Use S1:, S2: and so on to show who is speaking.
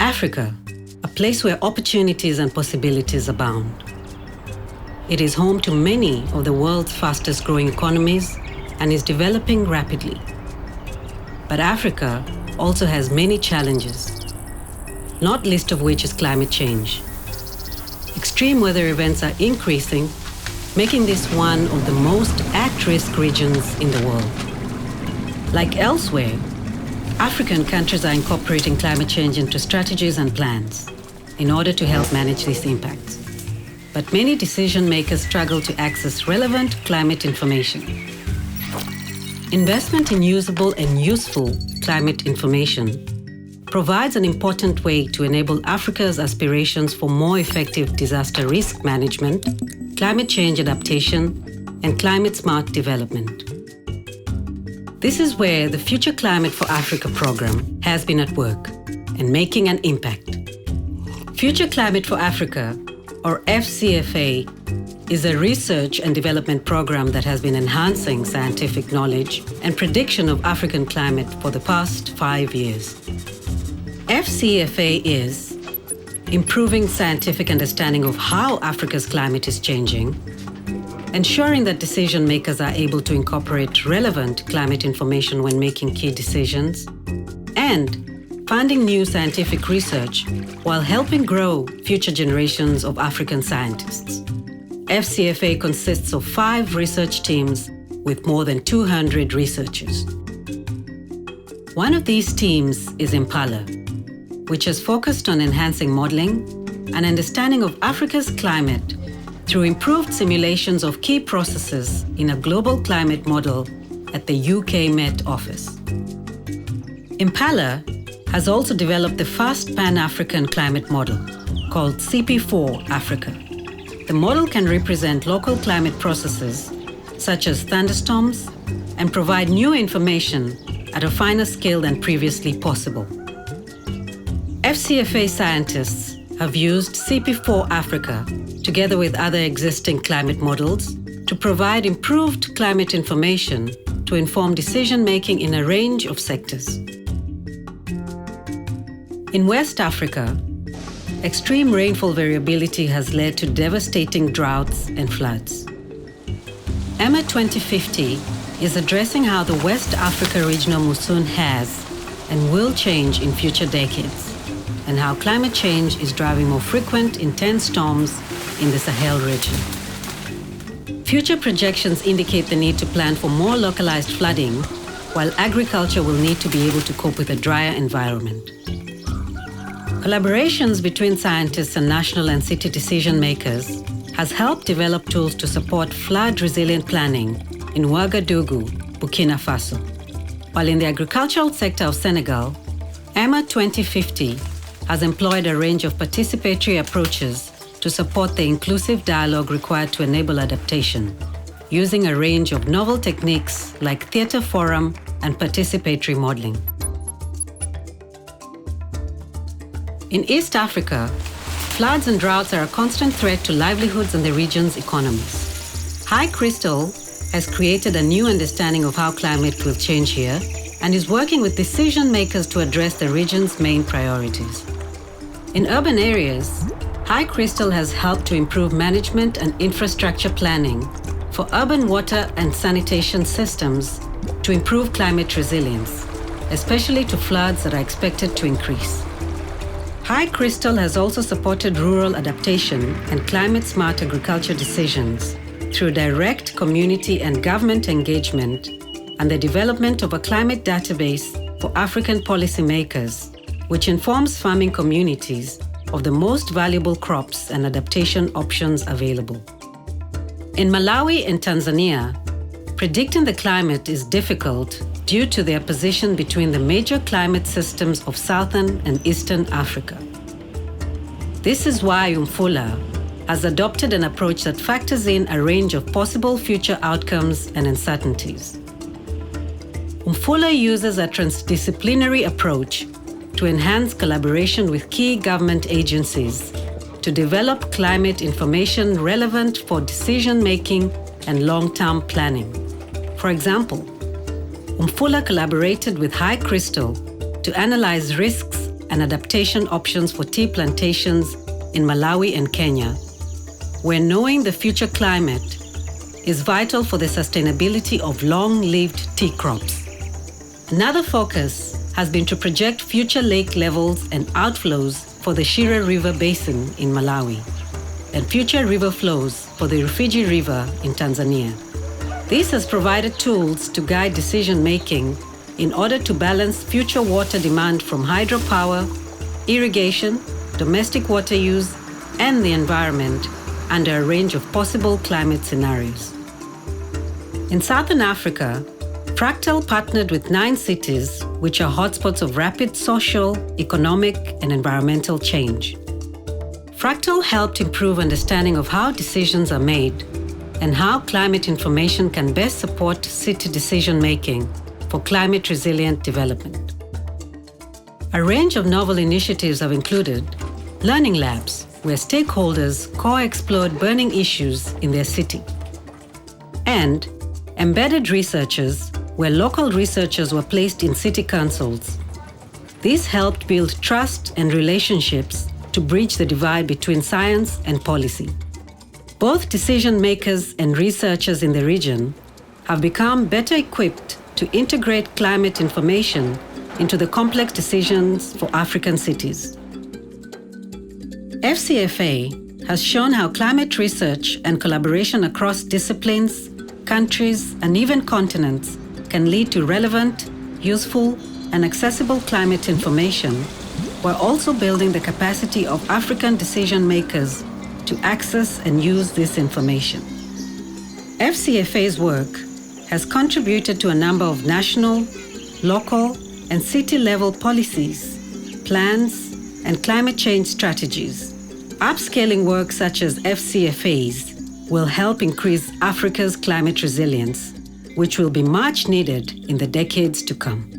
S1: Africa, a place where opportunities and possibilities abound. It is home to many of the world's fastest growing economies and is developing rapidly. But Africa also has many challenges, not least of which is climate change. Extreme weather events are increasing, making this one of the most at-risk regions in the world. Like elsewhere, African countries are incorporating climate change into strategies and plans in order to help manage these impacts. But many decision makers struggle to access relevant climate information. Investment in usable and useful climate information provides an important way to enable Africa's aspirations for more effective disaster risk management, climate change adaptation, and climate-smart development. This is where the Future Climate for Africa program has been at work and making an impact. Future Climate for Africa, or FCFA, is a research and development program that has been enhancing scientific knowledge and prediction of African climate for the past 5 years. FCFA is improving scientific understanding of how Africa's climate is changing, ensuring that decision makers are able to incorporate relevant climate information when making key decisions, and funding new scientific research while helping grow future generations of African scientists. FCFA consists of 5 research teams with more than 200 researchers. One of these teams is Impala, which has focused on enhancing modeling and understanding of Africa's climate through improved simulations of key processes in a global climate model at the UK Met Office. Impala has also developed the first Pan-African climate model, called CP4 Africa. The model can represent local climate processes, such as thunderstorms, and provide new information at a finer scale than previously possible. FCFA scientists have used CP4 Africa, together with other existing climate models, to provide improved climate information to inform decision-making in a range of sectors. In West Africa, extreme rainfall variability has led to devastating droughts and floods. EMA 2050 is addressing how the West Africa regional monsoon has and will change in future decades, and how climate change is driving more frequent, intense storms in the Sahel region. Future projections indicate the need to plan for more localized flooding, while agriculture will need to be able to cope with a drier environment. Collaborations between scientists and national and city decision makers has helped develop tools to support flood-resilient planning in Ouagadougou, Burkina Faso. While in the agricultural sector of Senegal, EMA 2050 has employed a range of participatory approaches to support the inclusive dialogue required to enable adaptation, using a range of novel techniques like theatre forum and participatory modeling. In East Africa, floods and droughts are a constant threat to livelihoods and the region's economies. High Crystal has created a new understanding of how climate will change here and is working with decision makers to address the region's main priorities. In urban areas, High Crystal has helped to improve management and infrastructure planning for urban water and sanitation systems to improve climate resilience, especially to floods that are expected to increase. High Crystal has also supported rural adaptation and climate-smart agriculture decisions through direct community and government engagement and the development of a climate database for African policymakers, which informs farming communities of the most valuable crops and adaptation options available. In Malawi and Tanzania, predicting the climate is difficult due to their position between the major climate systems of Southern and Eastern Africa. This is why Impala has adopted an approach that factors in a range of possible future outcomes and uncertainties. Impala uses a transdisciplinary approach to enhance collaboration with key government agencies to develop climate information relevant for decision-making and long-term planning. For example, Impala collaborated with High Crystal to analyze risks and adaptation options for tea plantations in Malawi and Kenya, where knowing the future climate is vital for the sustainability of long-lived tea crops. Another focus has been to project future lake levels and outflows for the Shire River Basin in Malawi and future river flows for the Rufiji River in Tanzania. This has provided tools to guide decision-making in order to balance future water demand from hydropower, irrigation, domestic water use, and the environment under a range of possible climate scenarios. In Southern Africa, Fractal partnered with 9 cities which are hotspots of rapid social, economic, and environmental change. Fractal helped improve understanding of how decisions are made and how climate information can best support city decision-making for climate-resilient development. A range of novel initiatives have included learning labs, where stakeholders co-explored burning issues in their city, and embedded researchers, where local researchers were placed in city councils. This helped build trust and relationships to bridge the divide between science and policy. Both decision makers and researchers in the region have become better equipped to integrate climate information into the complex decisions for African cities. FCFA has shown how climate research and collaboration across disciplines, countries, and even continents can lead to relevant, useful, and accessible climate information, while also building the capacity of African decision makers to access and use this information. FCFA's work has contributed to a number of national, local, and city-level policies, plans, and climate change strategies. Upscaling work such as FCFA's will help increase Africa's climate resilience, which will be much needed in the decades to come.